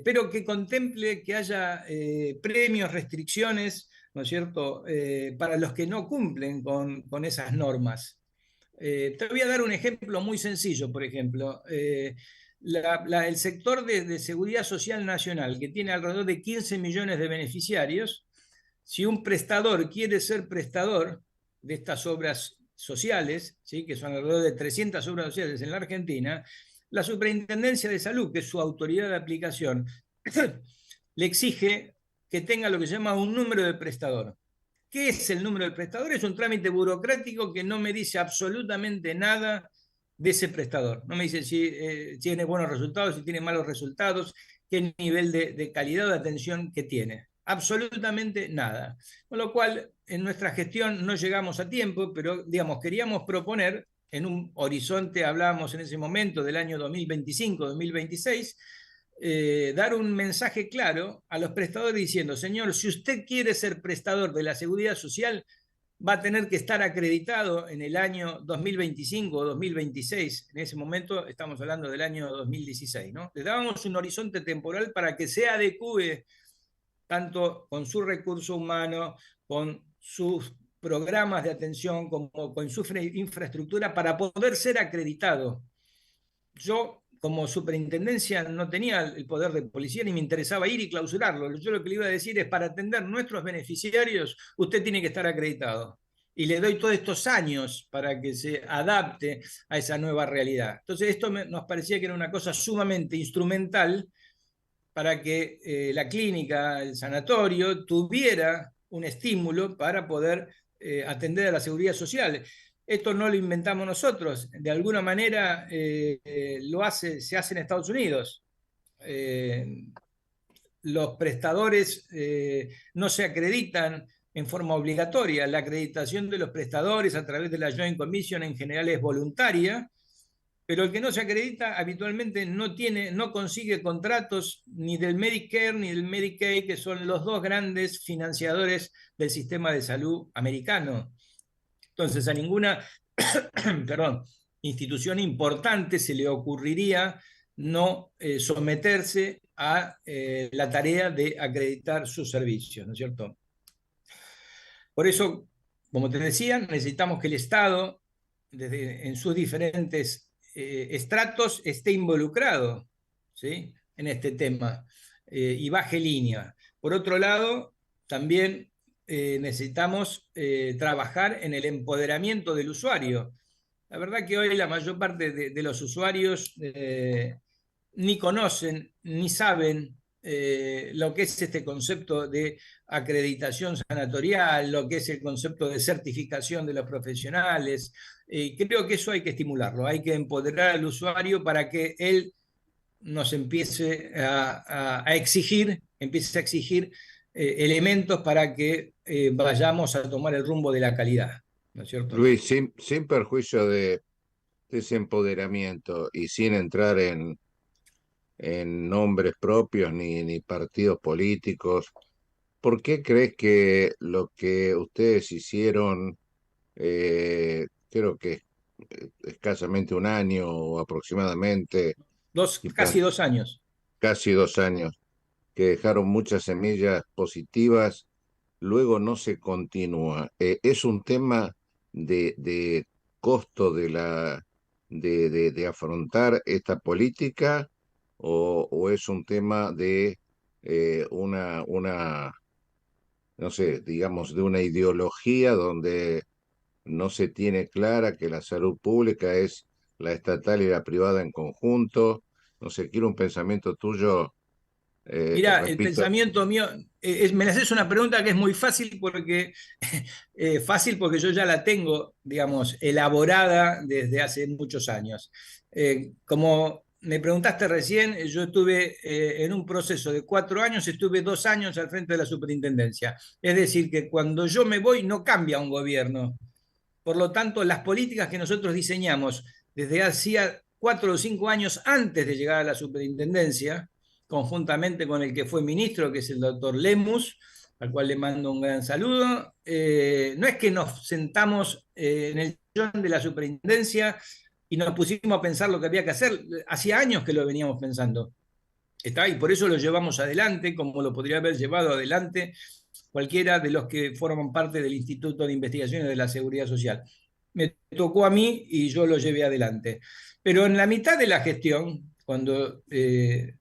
Speaker 4: pero que contemple que haya premios, restricciones, ¿no es cierto?, para los que no cumplen con esas normas. Te voy a dar un ejemplo muy sencillo, por ejemplo. El sector de Seguridad Social Nacional, que tiene alrededor de 15 millones de beneficiarios, si un prestador quiere ser prestador de estas obras sociales, ¿sí?, que son alrededor de 300 obras sociales en la Argentina, la Superintendencia de Salud, que es su autoridad de aplicación, le exige que tenga lo que se llama un número de prestador. ¿Qué es el número del prestador? Es un trámite burocrático que no me dice absolutamente nada de ese prestador. No me dice si tiene buenos resultados, si tiene malos resultados, qué nivel de calidad o de atención que tiene. Absolutamente nada. Con lo cual, en nuestra gestión no llegamos a tiempo, pero digamos, queríamos proponer, en un horizonte, hablábamos en ese momento del año 2025-2026, dar un mensaje claro a los prestadores diciendo: señor, si usted quiere ser prestador de la seguridad social, va a tener que estar acreditado en el año 2025 o 2026. En ese momento estamos hablando del año 2016, ¿no? Le dábamos un horizonte temporal para que se adecue tanto con su recurso humano, con sus programas de atención, como con su infraestructura para poder ser acreditado. Yo, como superintendencia, no tenía el poder de policía ni me interesaba ir y clausurarlo. Yo lo que le iba a decir es: para atender nuestros beneficiarios, usted tiene que estar acreditado. Y le doy todos estos años para que se adapte a esa nueva realidad. Entonces, esto nos parecía que era una cosa sumamente instrumental para que la clínica, el sanatorio, tuviera un estímulo para poder atender a la seguridad social. Esto no lo inventamos nosotros, de alguna manera se hace en Estados Unidos. Los prestadores no se acreditan en forma obligatoria. La acreditación de los prestadores a través de la Joint Commission en general es voluntaria, pero el que no se acredita habitualmente no consigue contratos ni del Medicare ni del Medicaid, que son los dos grandes financiadores del sistema de salud americano. Entonces, a ninguna institución importante se le ocurriría no someterse a la tarea de acreditar sus servicios, ¿no es cierto? Por eso, como te decía, necesitamos que el Estado, en sus diferentes estratos, esté involucrado, ¿sí?, en este tema y baje línea. Por otro lado, también necesitamos trabajar en el empoderamiento del usuario. La verdad que hoy la mayor parte de los usuarios ni conocen, ni saben lo que es este concepto de acreditación sanatorial, lo que es el concepto de certificación de los profesionales. Creo que eso hay que estimularlo, hay que empoderar al usuario para que él nos empiece a exigir elementos para que vayamos a tomar el rumbo de la calidad, ¿no es cierto?
Speaker 3: Luis, sin perjuicio de ese empoderamiento y sin entrar en nombres propios ni partidos políticos, ¿por qué crees que lo que ustedes hicieron, creo que escasamente un año o aproximadamente,
Speaker 4: Casi 2 años.
Speaker 3: Casi 2 años, que dejaron muchas semillas positivas, luego no se continúa? ¿Es un tema de costo de afrontar esta política o es un tema de no sé, digamos, de una ideología donde no se tiene clara que la salud pública es la estatal y la privada en conjunto. No sé, quiero un pensamiento tuyo.
Speaker 4: Mira, el
Speaker 3: Repito,
Speaker 4: pensamiento mío, me haces una pregunta que es muy fácil porque yo ya la tengo, digamos, elaborada desde hace muchos años. Como me preguntaste recién, yo estuve en un proceso de 4 años, estuve 2 años al frente de la superintendencia. Es decir, que cuando yo me voy no cambia un gobierno. Por lo tanto, las políticas que nosotros diseñamos desde hacía 4 o 5 años antes de llegar a la superintendencia, conjuntamente con el que fue ministro, que es el doctor Lemus, al cual le mando un gran saludo, no es que nos sentamos en el sillón de la superintendencia y nos pusimos a pensar lo que había que hacer, hacía años que lo veníamos pensando. Y por eso lo llevamos adelante, como lo podría haber llevado adelante cualquiera de los que forman parte del Instituto de Investigaciones de la Seguridad Social. Me tocó a mí y yo lo llevé adelante. Pero en la mitad de la gestión, cuando el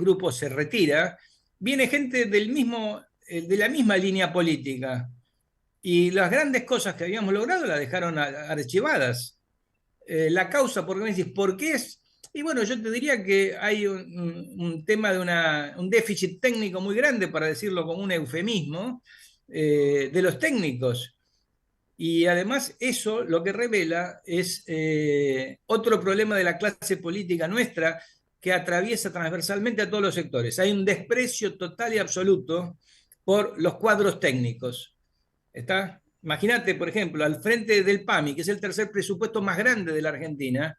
Speaker 4: grupo se retira, viene gente de la misma línea política. Y las grandes cosas que habíamos logrado las dejaron archivadas. La causa, porque me decís, ¿por qué es? Y bueno, yo te diría que hay un tema de un déficit técnico muy grande, para decirlo como un eufemismo, de los técnicos. Y además eso lo que revela es otro problema de la clase política nuestra, que atraviesa transversalmente a todos los sectores. Hay un desprecio total y absoluto por los cuadros técnicos. ¿Está? Imagínate, por ejemplo, al frente del PAMI, que es el tercer presupuesto más grande de la Argentina,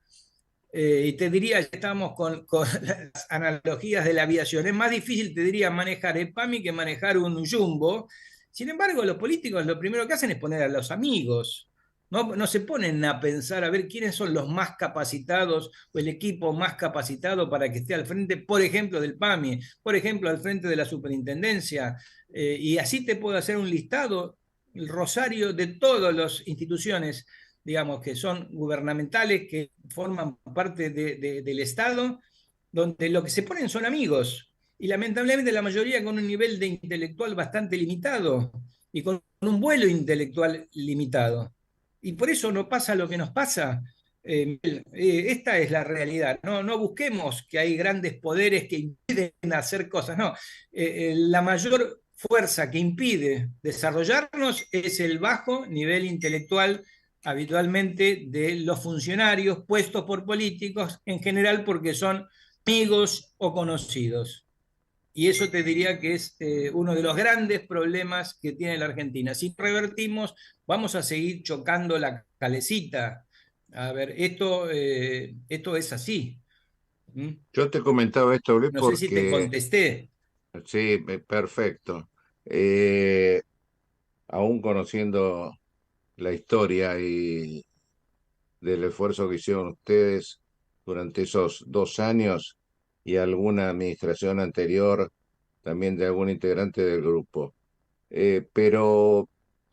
Speaker 4: y te diría, estamos con las analogías de la aviación, es más difícil, te diría, manejar el PAMI que manejar un jumbo. Sin embargo, los políticos lo primero que hacen es poner a los amigos. No se ponen a pensar a ver quiénes son los más capacitados o el equipo más capacitado para que esté al frente, por ejemplo, del PAMI, por ejemplo, al frente de la superintendencia. Y así te puedo hacer un listado, el rosario de todas las instituciones, digamos, que son gubernamentales, que forman parte del Estado, donde lo que se ponen son amigos. Y lamentablemente la mayoría con un nivel de intelectual bastante limitado y con un vuelo intelectual limitado. Y por eso no pasa lo que nos pasa. Esta es la realidad. No busquemos que hay grandes poderes que impiden hacer cosas. No, la mayor fuerza que impide desarrollarnos es el bajo nivel intelectual habitualmente de los funcionarios puestos por políticos, en general porque son amigos o conocidos. Y eso te diría que es uno de los grandes problemas que tiene la Argentina. Si revertimos, vamos a seguir chocando la calecita. A ver, esto es así.
Speaker 3: yo te comentaba esto, Luis,
Speaker 4: No sé si te contesté.
Speaker 3: Sí, perfecto. Aún conociendo la historia y del esfuerzo que hicieron ustedes durante esos 2 años y alguna administración anterior, también de algún integrante del grupo. Pero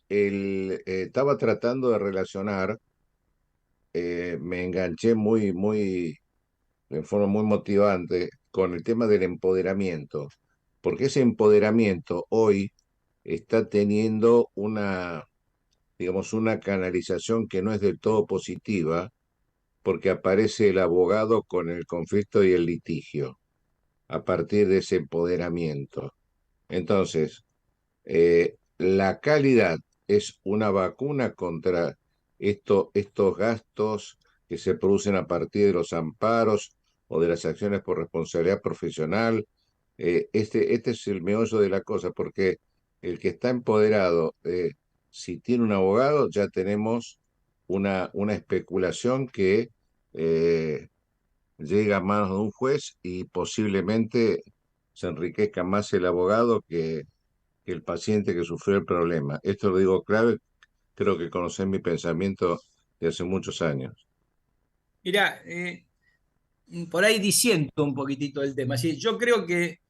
Speaker 3: estaba tratando de relacionar, me enganché en forma muy motivante con el tema del empoderamiento, porque ese empoderamiento hoy está teniendo digamos, una canalización que no es del todo positiva, porque aparece el abogado con el conflicto y el litigio a partir de ese empoderamiento. Entonces, la calidad es una vacuna contra estos gastos que se producen a partir de los amparos o de las acciones por responsabilidad profesional. Este es el meollo de la cosa, porque el que está empoderado, si tiene un abogado, ya tenemos una especulación que llega a manos de un juez y posiblemente se enriquezca más el abogado que el paciente que sufrió el problema. Esto lo digo clave, creo que conocés mi pensamiento de hace muchos años.
Speaker 4: Mirá, por ahí disiento un poquitito del tema. Sí, yo creo que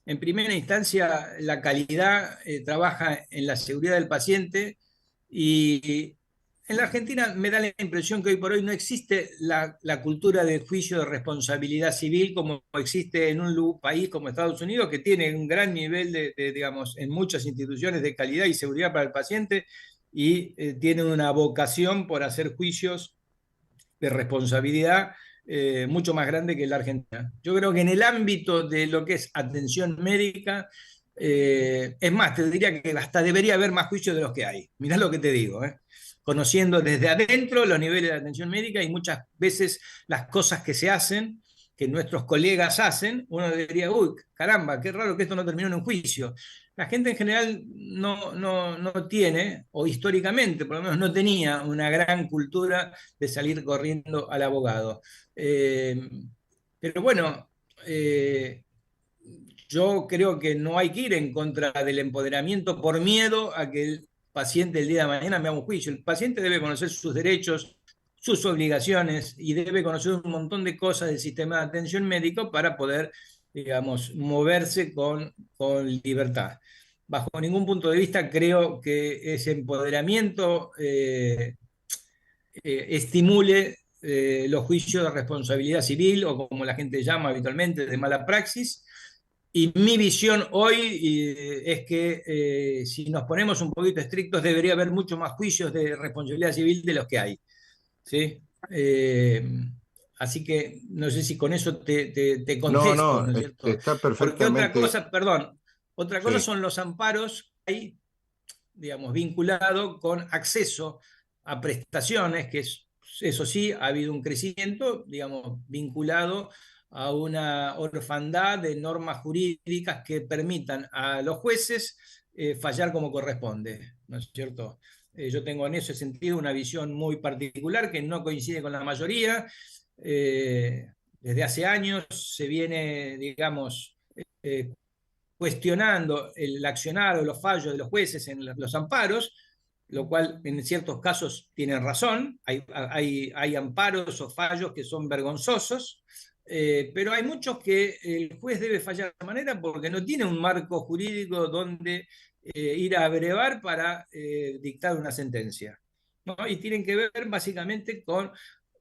Speaker 4: en primera instancia la calidad trabaja en la seguridad del paciente, y en la Argentina me da la impresión que hoy por hoy no existe la cultura de juicio de responsabilidad civil como existe en un país como Estados Unidos, que tiene un gran nivel digamos, en muchas instituciones de calidad y seguridad para el paciente, y tienen una vocación por hacer juicios de responsabilidad mucho más grande que la Argentina. Yo creo que en el ámbito de lo que es atención médica, es más, te diría que hasta debería haber más juicios de los que hay. Mirá lo que te digo, conociendo desde adentro los niveles de atención médica y muchas veces las cosas que se hacen, que nuestros colegas hacen, uno diría, uy, caramba, qué raro que esto no terminó en un juicio. La gente en general no tiene, o históricamente por lo menos no tenía, una gran cultura de salir corriendo al abogado. Pero bueno, yo creo que no hay que ir en contra del empoderamiento por miedo a que el paciente el día de mañana me haga un juicio. El paciente debe conocer sus derechos, sus obligaciones y debe conocer un montón de cosas del sistema de atención médico para poder, digamos, moverse con libertad. Bajo ningún punto de vista creo que ese empoderamiento estimule los juicios de responsabilidad civil o como la gente llama habitualmente de mala praxis. Y mi visión hoy es que si nos ponemos un poquito estrictos debería haber mucho más juicios de responsabilidad civil de los que hay. ¿Sí? Así que no sé si con eso te contesto,
Speaker 3: No,
Speaker 4: ¿no es cierto?
Speaker 3: está
Speaker 4: Porque otra
Speaker 3: perfectamente.
Speaker 4: cosa, perdón, otra cosa
Speaker 3: Sí.
Speaker 4: son los amparos que hay, digamos, vinculado con acceso a prestaciones, que eso sí, ha habido un crecimiento, digamos, vinculado a una orfandad de normas jurídicas que permitan a los jueces fallar como corresponde, ¿no es cierto? Yo tengo en ese sentido una visión muy particular que no coincide con la mayoría. Desde hace años se viene, digamos, cuestionando el accionar o los fallos de los jueces en los amparos, lo cual en ciertos casos tienen razón, hay amparos o fallos que son vergonzosos, pero hay muchos que el juez debe fallar de esa manera porque no tiene un marco jurídico donde ir a abrevar para dictar una sentencia, ¿no? Y tienen que ver básicamente con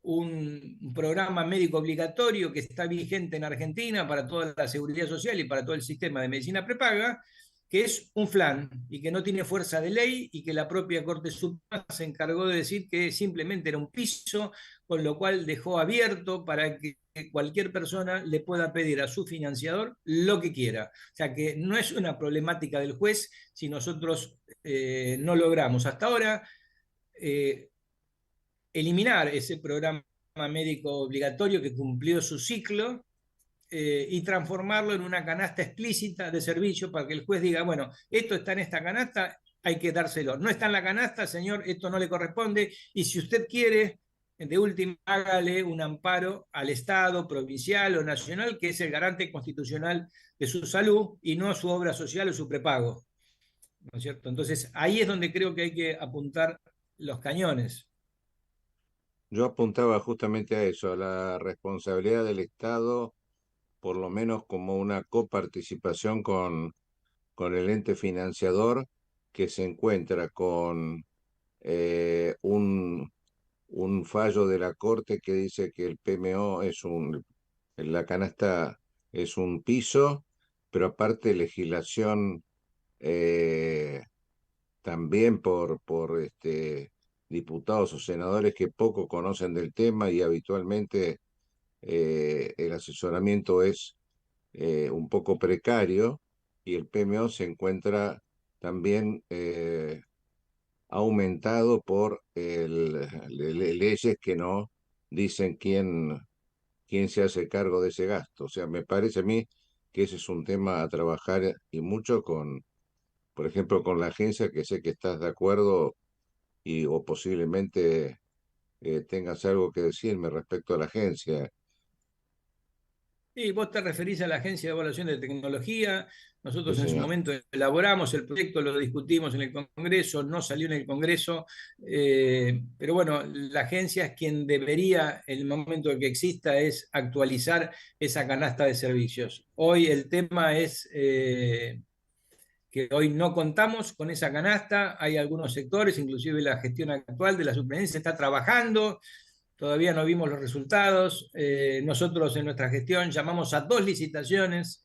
Speaker 4: un programa médico obligatorio que está vigente en Argentina para toda la seguridad social y para todo el sistema de medicina prepaga, que es un flan y que no tiene fuerza de ley y que la propia Corte Suprema se encargó de decir que simplemente era un piso, con lo cual dejó abierto para que cualquier persona le pueda pedir a su financiador lo que quiera. O sea que no es una problemática del juez si nosotros no logramos hasta ahora eliminar ese programa médico obligatorio que cumplió su ciclo y transformarlo en una canasta explícita de servicio para que el juez diga, bueno, esto está en esta canasta, hay que dárselo. No está en la canasta, señor, esto no le corresponde, y si usted quiere, de última, hágale un amparo al Estado, provincial o nacional, que es el garante constitucional de su salud, y no a su obra social o su prepago. ¿No es cierto? Entonces, ahí es donde creo que hay que apuntar los cañones.
Speaker 3: Yo apuntaba justamente a eso, a la responsabilidad del Estado, por lo menos como una coparticipación con el ente financiador que se encuentra con un fallo de la Corte que dice que el PMO la canasta es un piso, pero aparte legislación también por diputados o senadores que poco conocen del tema y habitualmente el asesoramiento es un poco precario y el PMO se encuentra también aumentado por leyes que no dicen quién se hace cargo de ese gasto. O sea, me parece a mí que ese es un tema a trabajar y mucho por ejemplo, con la agencia, que sé que estás de acuerdo o posiblemente tengas algo que decirme respecto a la agencia.
Speaker 4: Sí, vos te referís a la Agencia de Evaluación de Tecnología.
Speaker 3: Sí,
Speaker 4: Nosotros en su
Speaker 3: señor.
Speaker 4: momento elaboramos el proyecto, lo discutimos en el Congreso, no salió en el Congreso, pero bueno, la agencia es quien debería, en el momento en que exista, es actualizar esa canasta de servicios. Hoy el tema es que hoy no contamos con esa canasta, hay algunos sectores, inclusive la gestión actual de la superintendencia está trabajando. Todavía no vimos los resultados. Nosotros en nuestra gestión llamamos a 2 licitaciones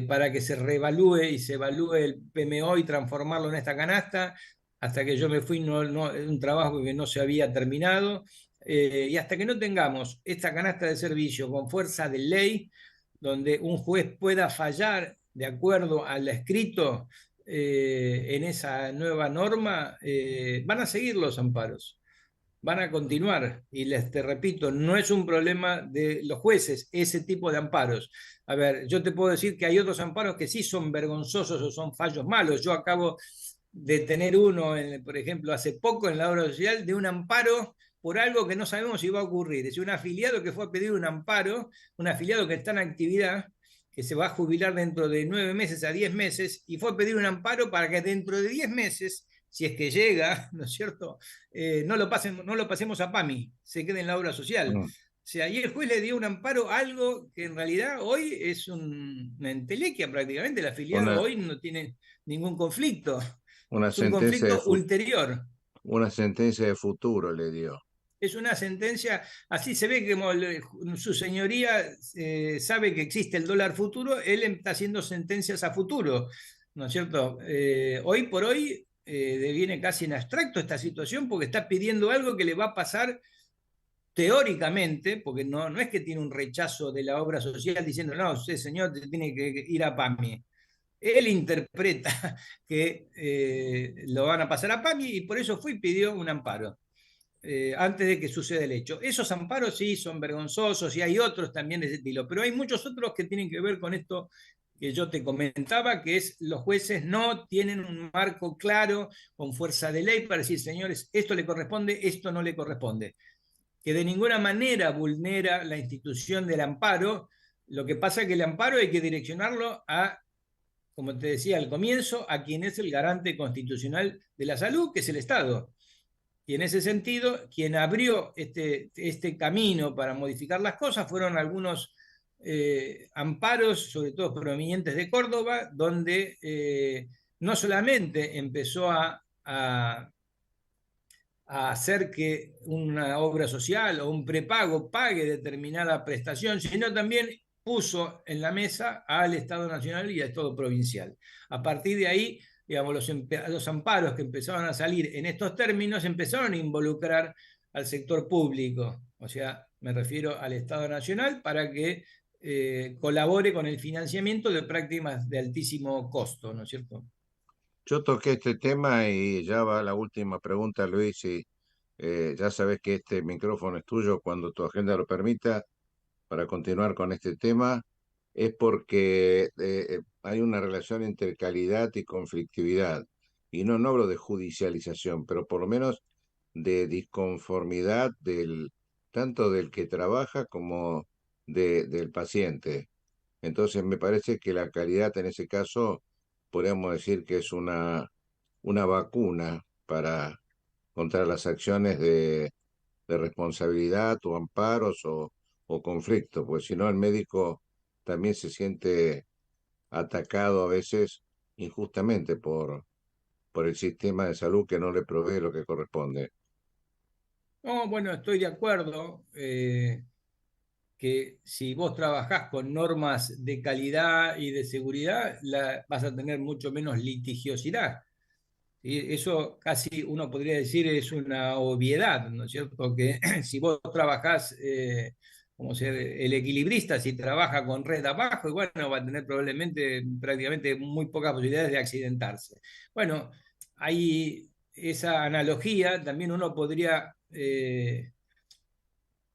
Speaker 4: para que se reevalúe y se evalúe el PMO y transformarlo en esta canasta. hasta que yo me fui, un trabajo que no se había terminado, y hasta que no tengamos esta canasta de servicio con fuerza de ley, donde un juez pueda fallar de acuerdo al escrito en esa nueva norma, van a seguir los amparos, van a continuar. Y te repito, no es un problema de los jueces ese tipo de amparos. A ver, yo te puedo decir que hay otros amparos que sí son vergonzosos o son fallos malos. Yo acabo de tener uno, por ejemplo, hace poco en la obra social, de un amparo por algo que no sabemos si va a ocurrir. Es un afiliado que fue a pedir un amparo, un afiliado que está en actividad, que se va a jubilar dentro de 9 meses a 10 meses, y fue a pedir un amparo para que dentro de 10 meses, si es que llega, ¿no es cierto?, no lo pasemos a PAMI, se quede en la obra social. O sea, y el juez le dio un amparo a algo que en realidad hoy es una entelequia prácticamente. El afiliado hoy no tiene ningún conflicto. Es un conflicto ulterior.
Speaker 3: Una sentencia de futuro le dio.
Speaker 4: Es una sentencia, así se ve que su señoría sabe que existe el dólar futuro, él está haciendo sentencias a futuro, ¿no es cierto? Hoy por hoy deviene casi en abstracto esta situación, porque está pidiendo algo que le va a pasar teóricamente, porque no es que tiene un rechazo de la obra social diciendo, no, usted señor tiene que ir a PAMI. Él interpreta que lo van a pasar a PAMI y por eso fue y pidió un amparo. Antes de que suceda el hecho. Esos amparos sí son vergonzosos y hay otros también de ese estilo, pero hay muchos otros que tienen que ver con esto que yo te comentaba, que es los jueces no tienen un marco claro con fuerza de ley para decir, señores, esto le corresponde, esto no le corresponde, que de ninguna manera vulnera la institución del amparo. Lo que pasa es que el amparo hay que direccionarlo a, como te decía al comienzo, a quien es el garante constitucional de la salud, que es el Estado. Y en ese sentido, quien abrió este camino para modificar las cosas fueron algunos amparos, sobre todo provenientes de Córdoba, donde no solamente empezó a hacer que una obra social o un prepago pague determinada prestación, sino también puso en la mesa al Estado Nacional y al Estado Provincial. A partir de ahí, digamos, los amparos que empezaron a salir en estos términos empezaron a involucrar al sector público, o sea, me refiero al Estado Nacional, para que colabore con el financiamiento de prácticas de altísimo costo, ¿no es cierto?
Speaker 3: Yo toqué este tema y ya va la última pregunta, Luis, y ya sabes que este micrófono es tuyo cuando tu agenda lo permita para continuar con este tema. Es porque hay una relación entre calidad y conflictividad. Y no hablo de judicialización, pero por lo menos de disconformidad tanto del que trabaja como del paciente. Entonces me parece que la calidad en ese caso podríamos decir que es una vacuna contra las acciones de responsabilidad o amparos o conflicto, pues si no el médico también se siente atacado a veces injustamente por el sistema de salud que no le provee lo que corresponde.
Speaker 4: No, bueno, estoy de acuerdo que si vos trabajás con normas de calidad y de seguridad, vas a tener mucho menos litigiosidad. Y eso casi uno podría decir es una obviedad, ¿no es cierto? Que si vos trabajás como ser el equilibrista, si trabaja con red abajo, y bueno, va a tener probablemente prácticamente muy pocas posibilidades de accidentarse. Bueno, hay esa analogía, también uno podría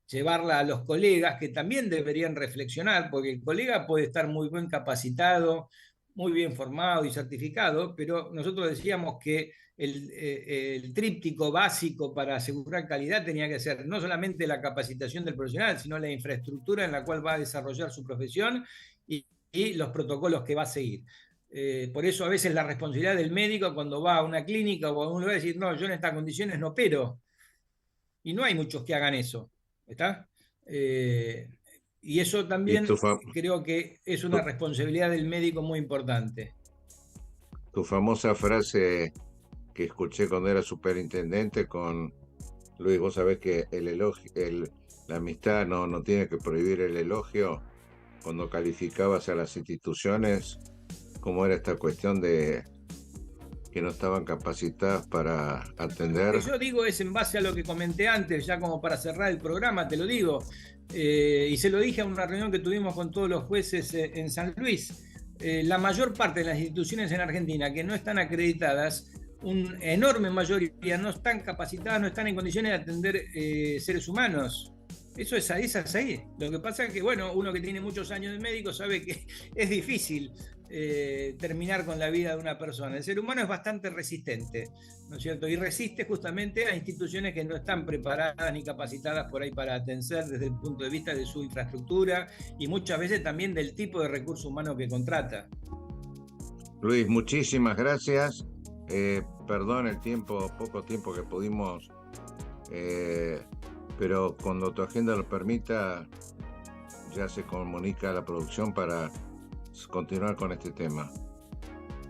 Speaker 4: llevarla a los colegas, que también deberían reflexionar, porque el colega puede estar muy bien capacitado, muy bien formado y certificado, pero nosotros decíamos que el tríptico básico para asegurar calidad tenía que ser no solamente la capacitación del profesional, sino la infraestructura en la cual va a desarrollar su profesión y los protocolos que va a seguir. Por eso a veces la responsabilidad del médico cuando va a una clínica o a un lugar es decir, no, yo en estas condiciones no opero. Y no hay muchos que hagan eso, ¿está? Y eso también creo que es una responsabilidad del médico muy importante.
Speaker 3: Tu famosa frase que escuché cuando era superintendente con Luis, vos sabés que la amistad no tiene que prohibir el elogio. Cuando calificabas a las instituciones, ¿cómo era esta cuestión de que no estaban capacitadas para atender.
Speaker 4: Lo que yo digo es en base a lo que comenté antes, ya como para cerrar el programa, te lo digo, y se lo dije a una reunión que tuvimos con todos los jueces en San Luis. La mayor parte de las instituciones en Argentina que no están acreditadas, una enorme mayoría no están capacitadas, no están en condiciones de atender seres humanos. Eso es ahí. Lo que pasa es que, bueno, uno que tiene muchos años de médico sabe que es difícil terminar con la vida de una persona. El ser humano es bastante resistente, ¿no es cierto? Y resiste justamente a instituciones que no están preparadas ni capacitadas por ahí para atender desde el punto de vista de su infraestructura y muchas veces también del tipo de recurso humano que contrata.
Speaker 3: Luis, muchísimas gracias. Perdón el poco tiempo que pudimos, pero cuando tu agenda lo permita, ya se comunica a la producción para continuar con este tema.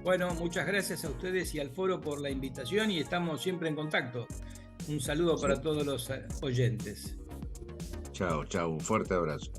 Speaker 4: Bueno, muchas gracias a ustedes y al foro por la invitación y estamos siempre en contacto. Un saludo para todos los oyentes.
Speaker 3: Chao, un fuerte abrazo.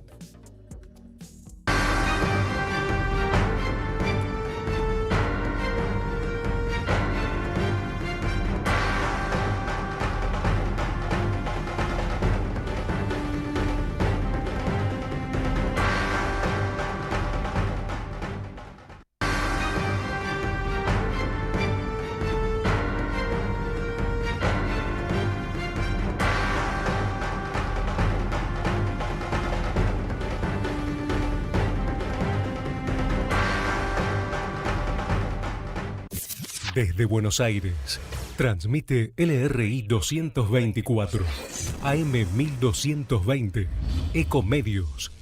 Speaker 1: Desde Buenos Aires, transmite LRI 224, AM 1220, Ecomedios.